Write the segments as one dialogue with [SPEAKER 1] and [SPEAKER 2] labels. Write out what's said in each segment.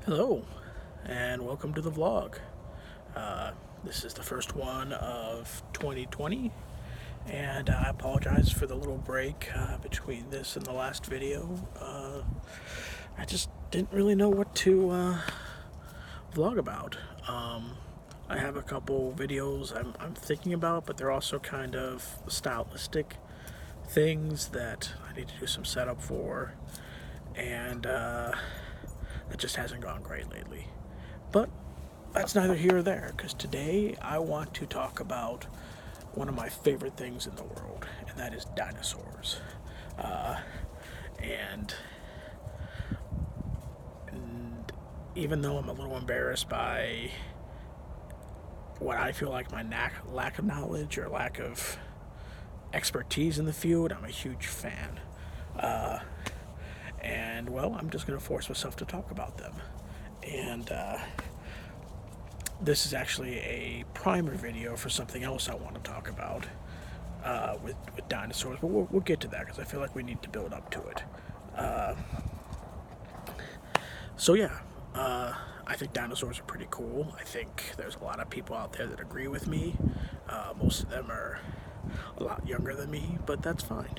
[SPEAKER 1] Hello, and welcome to the vlog. This is the first one of 2020, and I apologize for the little break between this and the last video. I just didn't really know what to vlog about. I have a couple videos I'm thinking about, but they're also kind of stylistic things that I need to do some setup for, and it just hasn't gone great lately. But that's neither here or there, because today I want to talk about one of my favorite things in the world, and that is dinosaurs. Uh, and, and even though I'm a little embarrassed by what I feel like my lack of knowledge or lack of expertise in the field, I'm a huge fan. And well, I'm just going to force myself to talk about them. And this is actually a primer video for something else I want to talk about with dinosaurs, but we'll get to that because I feel like we need to build up to it. So yeah, I think dinosaurs are pretty cool. I think there's a lot of people out there that agree with me. Most of them are a lot younger than me, but that's fine.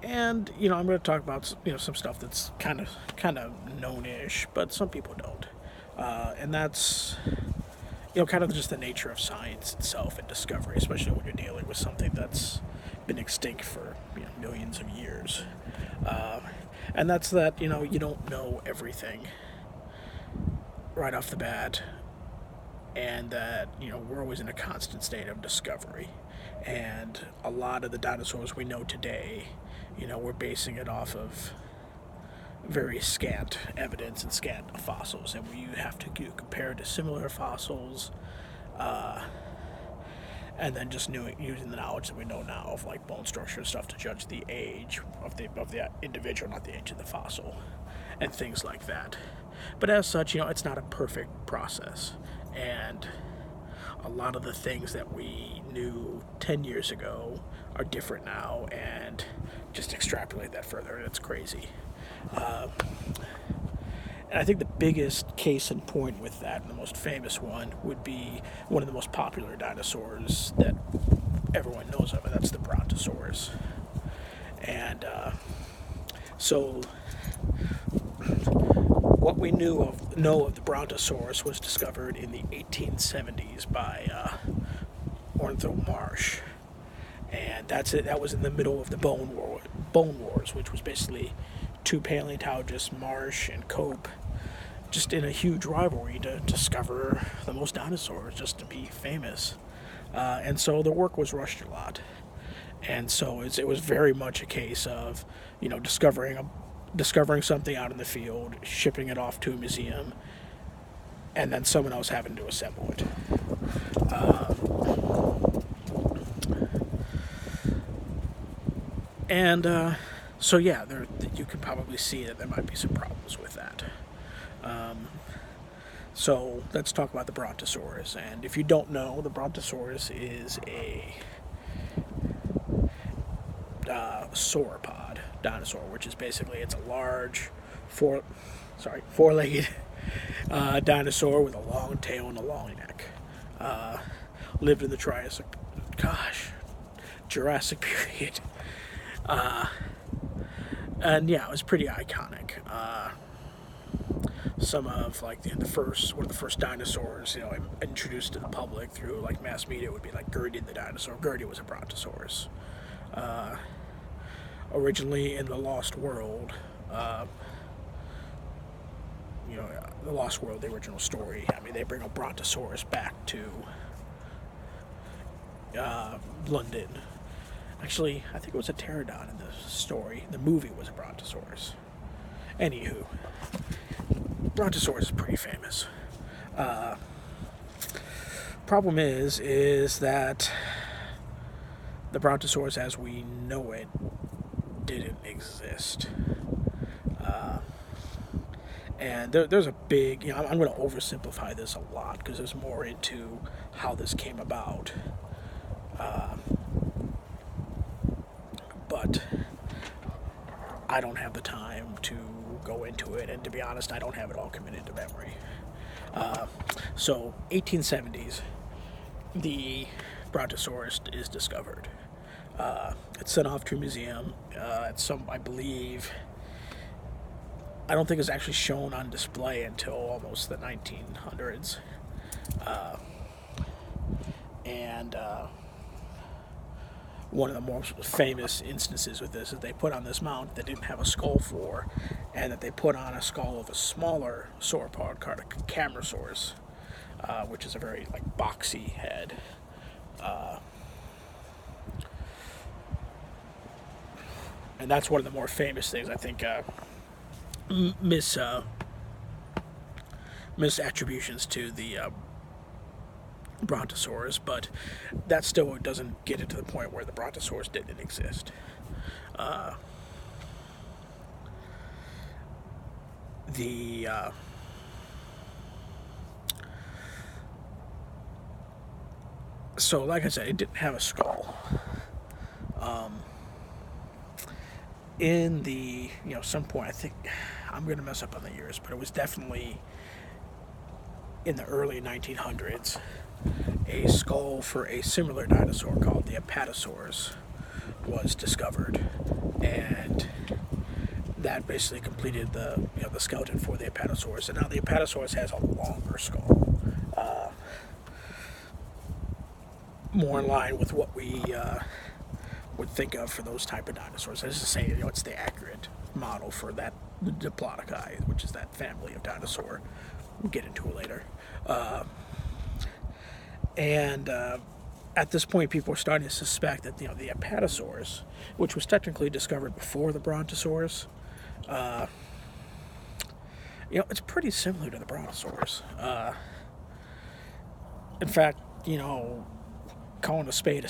[SPEAKER 1] And I'm going to talk about some stuff that's kind of known-ish, but some people don't. And that's kind of just the nature of science itself and discovery, especially when you're dealing with something that's been extinct for millions of years. And that's that you don't know everything right off the bat, and that we're always in a constant state of discovery. And a lot of the dinosaurs we know today, we're basing it off of very scant evidence and scant fossils, and we have to compare to similar fossils, and then just using the knowledge that we know now of like bone structure and stuff to judge the age of the individual, not the age of the fossil, and things like that. But as such, it's not a perfect process, and a lot of the things that we knew 10 years ago are different now, and just extrapolate that further, and it's crazy. And I think the biggest case in point with that, and the most famous one, would be one of the most popular dinosaurs that everyone knows of, and that's the Brontosaurus. And so what we know of the Brontosaurus was discovered in the 1870s by Ornithopter Marsh, and that's it. That was in the middle of the Bone Wars, which was basically two paleontologists, Marsh and Cope, just in a huge rivalry to discover the most dinosaurs, just to be famous. And so the work was rushed a lot, and so it was very much a case of discovering something out in the field, shipping it off to a museum, and then someone else having to assemble it. So yeah, you can probably see that there might be some problems with that. So let's talk about the Brontosaurus. And if you don't know, the Brontosaurus is a sauropod dinosaur, which is basically it's a large four-legged dinosaur with a long tail and a long neck. Lived in the Jurassic period. And yeah, it was pretty iconic. Some of one of the first dinosaurs, introduced to the public through like mass media would be like Gertie the dinosaur. Gertie was a Brontosaurus. Originally in the Lost World, the Lost World, the original story. I mean, they bring a Brontosaurus back to London. Actually, I think it was a pterodon in the story. The movie was a Brontosaurus. Anywho, Brontosaurus is pretty famous. Problem is that the Brontosaurus as we know it didn't exist. And there's a big, I'm going to oversimplify this a lot because there's more into how this came about. But I don't have the time to go into it, and to be honest, I don't have it all committed to memory. So 1870s, the Brontosaurus is discovered. It's sent off to a museum. It's I believe, I don't think it's actually shown on display until almost the 1900s. And one of the most famous instances with this is they put on this mount that didn't have a skull for, and that they put on a skull of a smaller sauropod called a Camarasaurus, which is a very like boxy head. And that's one of the more famous things, I think, misattributions to the Brontosaurus, but that still doesn't get it to the point where the Brontosaurus didn't exist. So, like I said, it didn't have a skull. In the, some point, I think, I'm going to mess up on the years, but it was definitely in the early 1900s, a skull for a similar dinosaur called the Apatosaurus was discovered, and that basically completed the skeleton for the Apatosaurus. And now the Apatosaurus has a longer skull, more in line with what we would think of for those type of dinosaurs. I was just saying, it's the accurate model for that Diplodocus, which is that family of dinosaur. We'll get into it later. And at this point, people are starting to suspect that the Apatosaurus, which was technically discovered before the Brontosaurus, it's pretty similar to the Brontosaurus. In fact, calling a spade,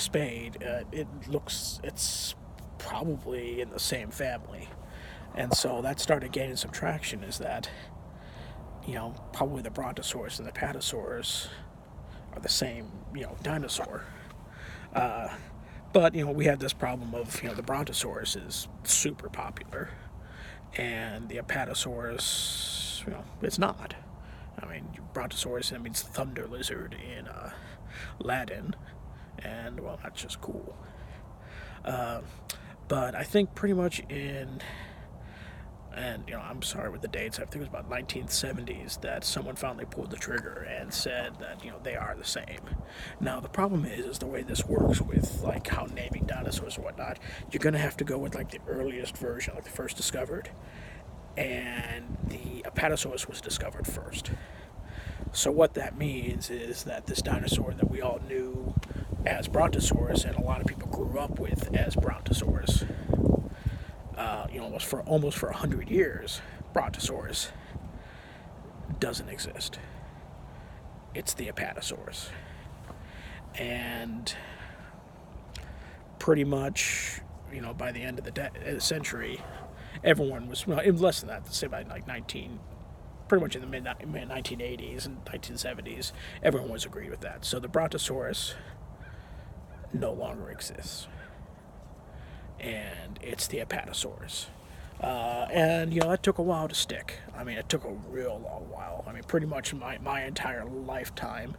[SPEAKER 1] it's probably in the same family. And so that started gaining some traction, is that, probably the Brontosaurus and the Apatosaurus are the same, dinosaur. But, we have this problem of, the Brontosaurus is super popular, and the Apatosaurus, it's not. I mean, Brontosaurus, that means thunder lizard in Latin, and, well, that's just cool. But I think pretty much I'm sorry with the dates, I think it was about 1970s that someone finally pulled the trigger and said that, they are the same. Now, the problem is the way this works with, like, how naming dinosaurs and whatnot, you're going to have to go with, like, the earliest version, like the first discovered, and the Apatosaurus was discovered first. So what that means is that this dinosaur that we all knew as Brontosaurus, and a lot of people grew up with as Brontosaurus, almost for 100 years, Brontosaurus doesn't exist. It's the Apatosaurus. And pretty much, by the end of the century, everyone was, less than that, say by like pretty much in the mid-1980s and 1970s, everyone was agreed with that. So the Brontosaurus no longer exists. And it's the Apatosaurus. And, that took a while to stick. I mean, it took a real long while. I mean, pretty much my entire lifetime,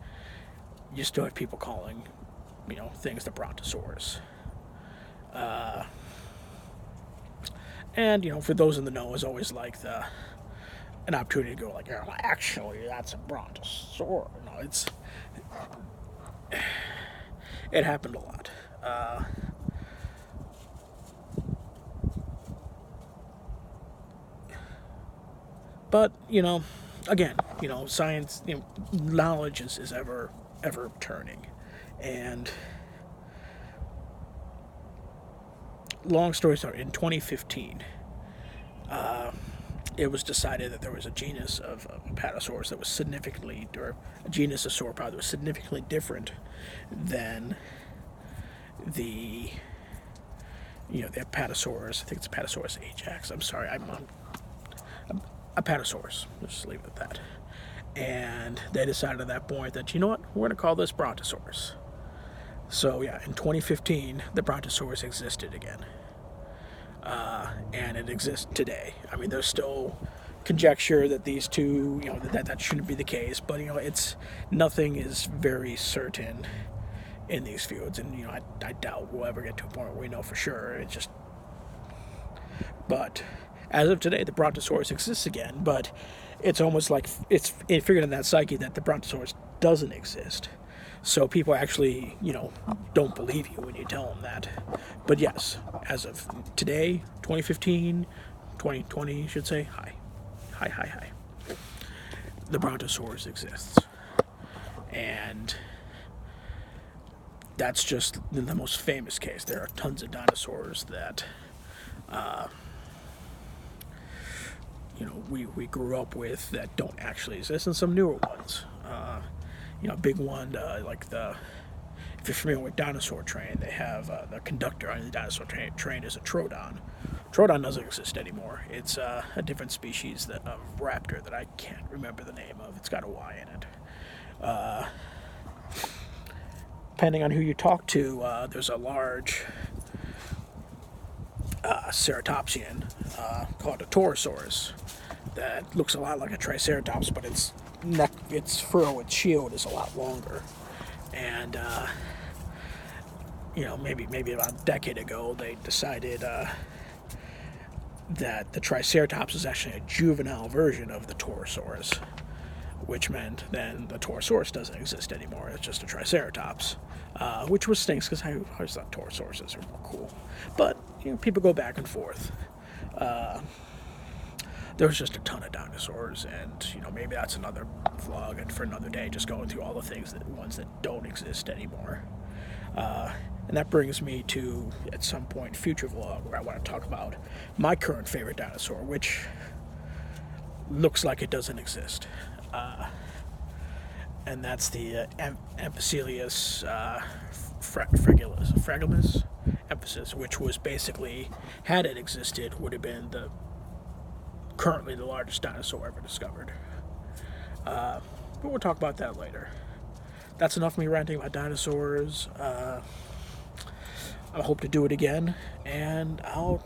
[SPEAKER 1] you still have people calling, things the Brontosaurus. And, for those in the know, it's always like an opportunity to go like, actually, that's a Brontosaurus. No, it happened a lot. But, again, science, knowledge is ever turning. And long story short, in 2015, it was decided that there was a genus of Apatosaurus that was significantly, or a genus of sauropod that was significantly different than the Apatosaurus. I think it's Apatosaurus ajax. I'm sorry, I'm Apatosaurus. Just leave it at that. And they decided at that point that, we're going to call this Brontosaurus. So, yeah, in 2015, the Brontosaurus existed again. and it exists today. I mean, there's still conjecture that these two, that shouldn't be the case, but it's nothing is very certain in these fields, and I doubt we'll ever get to a point where we know for sure. But as of today, the Brontosaurus exists again, but it's almost like it's figured in that psyche that the Brontosaurus doesn't exist. So people actually, don't believe you when you tell them that. But yes, as of today, 2015, 2020, I should say, hi. The Brontosaurus exists. And that's just the most famous case. There are tons of dinosaurs that, we grew up with that don't actually exist, and some newer ones. Big one, if you're familiar with Dinosaur Train, they have the conductor on the Dinosaur Train is a Troodon. Troodon doesn't exist anymore. It's a different species of raptor that I can't remember the name of. It's got a Y in it. Depending on who you talk to, there's a large ceratopsian called a Torosaurus that looks a lot like a Triceratops, but its furrow, its shield is a lot longer. And maybe about a decade ago, they decided that the Triceratops is actually a juvenile version of the Torosaurus, which meant then the Torosaurus doesn't exist anymore. It's just a Triceratops, which was stinks because I always thought Torosauruses are more cool. But people go back and forth. There was just a ton of dinosaurs, and maybe that's another vlog and for another day, just going through all the ones that don't exist anymore. And that brings me to, at some point, future vlog where I want to talk about my current favorite dinosaur, which looks like it doesn't exist. And that's the Empicelius fragilis emphasis, which was basically, had it existed, would have been currently the largest dinosaur ever discovered. But we'll talk about that later. That's enough of me ranting about dinosaurs. I hope to do it again, and I'll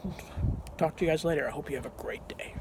[SPEAKER 1] talk to you guys later. I hope you have a great day.